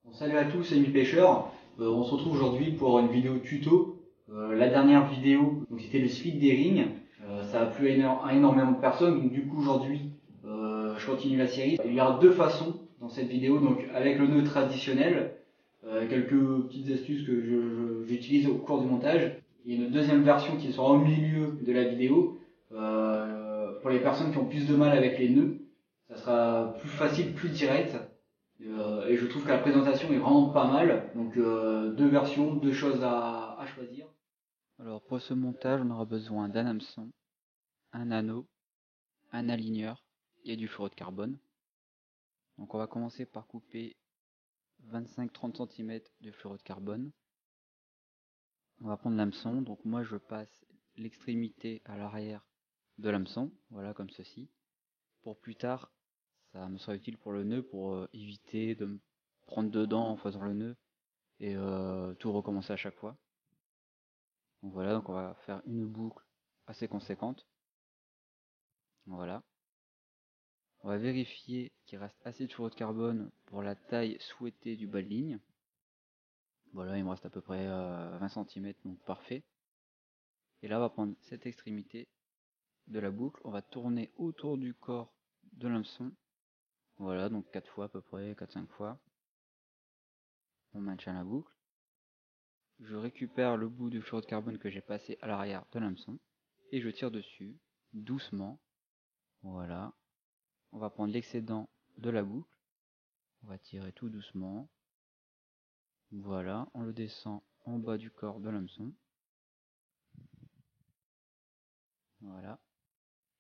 Bon, salut à tous, c'est Emile Pêcheur. On se retrouve aujourd'hui pour une vidéo tuto. La dernière vidéo, donc c'était le split des rings. Ça a plu à énormément de personnes. Donc du coup aujourd'hui, je continue la série. Il y aura deux façons dans cette vidéo. Donc avec le nœud traditionnel, quelques petites astuces que j'utilise au cours du montage. Il y a une deuxième version qui sera au milieu de la vidéo. Pour les personnes qui ont plus de mal avec les nœuds, ça sera plus facile, plus direct. Et je trouve que la présentation est vraiment pas mal. Donc deux versions, deux choses à choisir. Alors pour ce montage, on aura besoin d'un hameçon, un anneau, un aligneur et du fluoro de carbone. Donc on va commencer par couper 25-30 cm de fluoro de carbone. On va prendre l'hameçon, donc moi je passe l'extrémité à l'arrière de l'hameçon, voilà comme ceci. Pour plus tard, ça me sera utile pour le nœud pour éviter de me prendre dedans en faisant le nœud et tout recommencer à chaque fois. Donc voilà, donc on va faire une boucle assez conséquente. Voilà. On va vérifier qu'il reste assez de fluoro de carbone pour la taille souhaitée du bas de ligne. Voilà, il me reste à peu près 20 cm, donc parfait. Et là, on va prendre cette extrémité de la boucle, on va tourner autour du corps de l'hameçon. Voilà, donc 4 fois à peu près, 4-5 fois. On maintient la boucle. Je récupère le bout du fluoro de carbone que j'ai passé à l'arrière de l'hameçon et je tire dessus, doucement. Voilà. On va prendre l'excédent de la boucle. On va tirer tout doucement. Voilà, on le descend en bas du corps de l'hameçon. Voilà.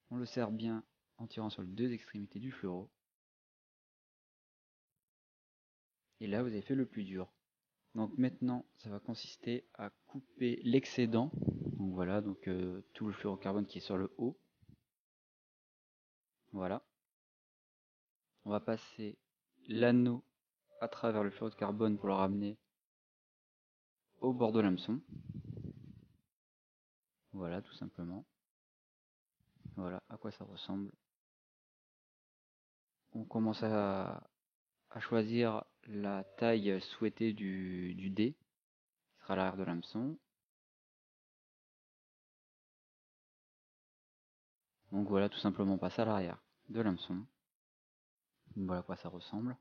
On le serre bien en tirant sur les deux extrémités du fluoro. Et là, vous avez fait le plus dur. Donc maintenant, ça va consister à couper l'excédent. Donc voilà, donc tout le fluorocarbone qui est sur le haut. Voilà. On va passer l'anneau à travers le fluorocarbone pour le ramener au bord de l'hameçon. Voilà, tout simplement. Voilà à quoi ça ressemble. On commence à choisir la taille souhaitée du dé, qui sera à l'arrière de l'hameçon. Donc voilà, tout simplement passer à l'arrière de l'hameçon. Voilà à quoi ça ressemble.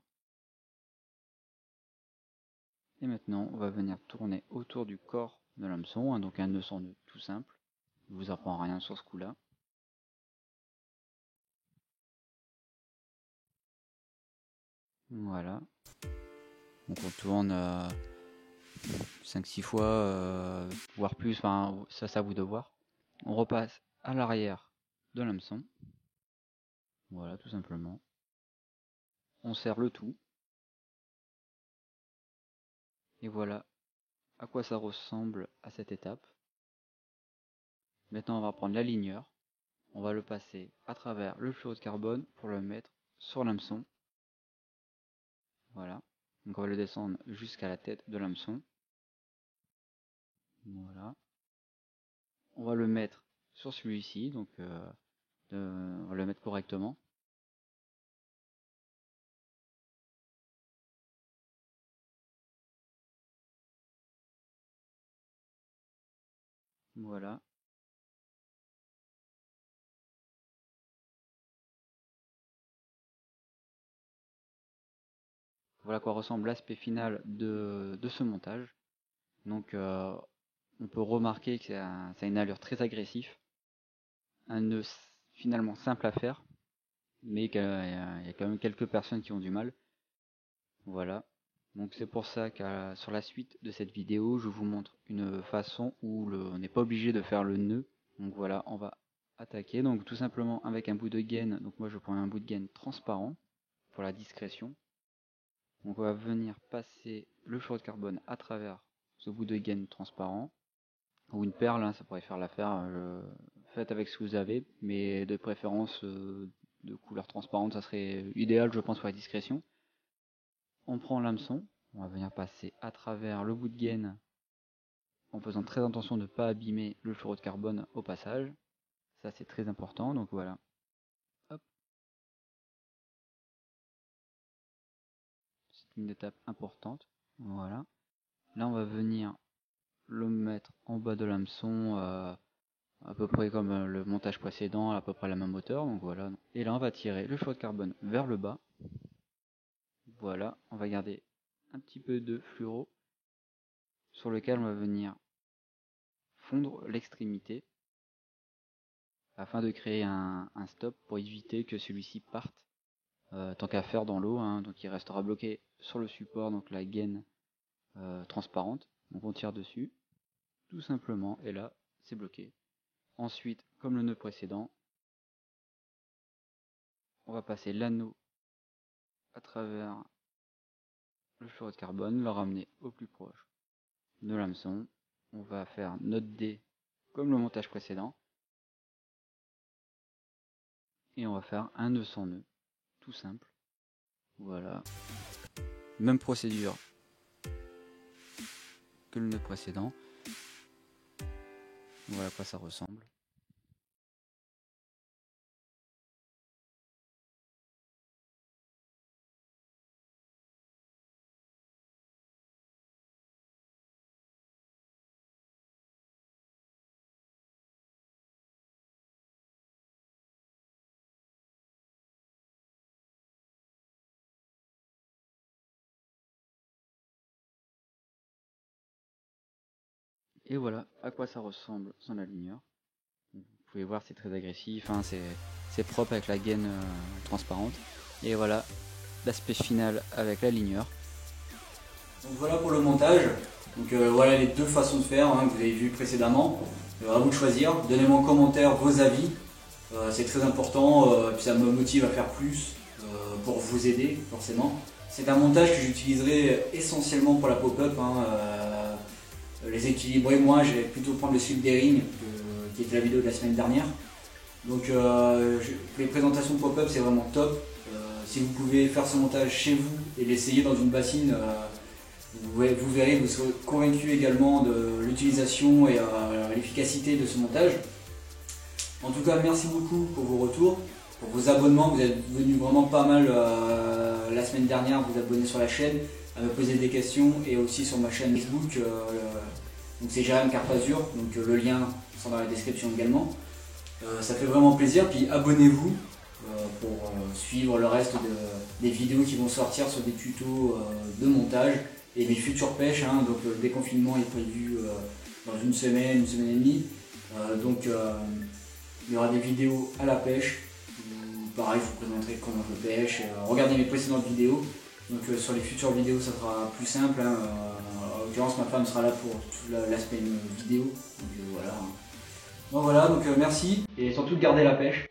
Et maintenant, on va venir tourner autour du corps de l'hameçon, hein, donc un nœud sans nœud tout simple. Je vous apprends rien sur ce coup-là. Voilà. Donc on tourne 5-6 fois, voire plus, enfin ça c'est à vous de voir. On repasse à l'arrière de l'hameçon. Voilà, tout simplement. On serre le tout. Et voilà à quoi ça ressemble à cette étape. Maintenant on va prendre l'aligneur. On va le passer à travers le fluoro de carbone pour le mettre sur l'hameçon. Voilà. Donc on va le descendre jusqu'à la tête de l'hameçon. Voilà. On va le mettre sur celui-ci, donc on va le mettre correctement. Voilà. Voilà à quoi ressemble l'aspect final de ce montage. Donc on peut remarquer que ça a une allure très agressive. Un nœud finalement simple à faire, mais qu'il y a quand même quelques personnes qui ont du mal. Voilà. Donc c'est pour ça que sur la suite de cette vidéo, je vous montre une façon où on n'est pas obligé de faire le nœud. Donc voilà, on va attaquer. Donc tout simplement avec un bout de gaine. Donc moi je prends un bout de gaine transparent pour la discrétion. Donc on va venir passer le fluoro de carbone à travers ce bout de gaine transparent. Ou une perle, hein, ça pourrait faire l'affaire. Faites avec ce que vous avez, mais de préférence de couleur transparente, ça serait idéal je pense pour la discrétion. On prend l'hameçon, on va venir passer à travers le bout de gaine en faisant très attention de ne pas abîmer le fluoro de carbone au passage. Ça c'est très important, donc voilà. Hop. une étape importante. Voilà. Là on va venir le mettre en bas de l'hameçon, à peu près comme le montage précédent, à peu près la même hauteur, donc voilà. Et là on va tirer le fluoro-de-carbone vers le bas. Voilà, on va garder un petit peu de fluoro sur lequel on va venir fondre l'extrémité afin de créer un stop pour éviter que celui-ci parte tant qu'à faire dans l'eau, hein, donc il restera bloqué sur le support, donc la gaine transparente. Donc on tire dessus tout simplement et là c'est bloqué. Ensuite, comme le nœud précédent, on va passer l'anneau à travers le fluoro-de-carbone, le ramener au plus proche de l'hameçon. On va faire notre D comme le montage précédent et on va faire un nœud sans nœud, tout simple. Voilà, même procédure que le nœud précédent. Voilà à quoi ça ressemble. Et voilà à quoi ça ressemble son aligneur. Vous pouvez voir, c'est très agressif, hein, c'est propre avec la gaine transparente. Et voilà l'aspect final avec l'aligneur. Donc voilà pour le montage. Donc voilà les deux façons de faire hein, que vous avez vu précédemment. À vous de choisir. Donnez-moi en commentaire vos avis. C'est très important, puis ça me motive à faire plus pour vous aider forcément. C'est un montage que j'utiliserai essentiellement pour la pop-up. Hein, les équilibrer, moi je vais plutôt prendre le sweep des rings qui était la vidéo de la semaine dernière. Donc les présentations pop-up c'est vraiment top. Si vous pouvez faire ce montage chez vous et l'essayer dans une bassine, vous verrez, vous serez convaincu également de l'utilisation et l'efficacité de ce montage. En tout cas, merci beaucoup pour vos retours, pour vos abonnements. Vous êtes venus vraiment pas mal la semaine dernière, vous abonner sur la chaîne, à me poser des questions et aussi sur ma chaîne Facebook. Donc c'est Jérém Carpazur, donc le lien sera dans la description également. Ça fait vraiment plaisir, puis abonnez-vous pour suivre le reste des vidéos qui vont sortir sur des tutos de montage et mes futures pêches. Hein, donc le déconfinement est prévu dans une semaine et demie. Donc il y aura des vidéos à la pêche. Pareil, je vous présenterai comment je pêche. Regardez mes précédentes vidéos. Donc sur les futures vidéos, ça sera plus simple. Hein. En l'occurrence, ma femme sera là pour tout l'aspect vidéo. Donc voilà. Bon voilà, donc merci. Et surtout de garder la pêche.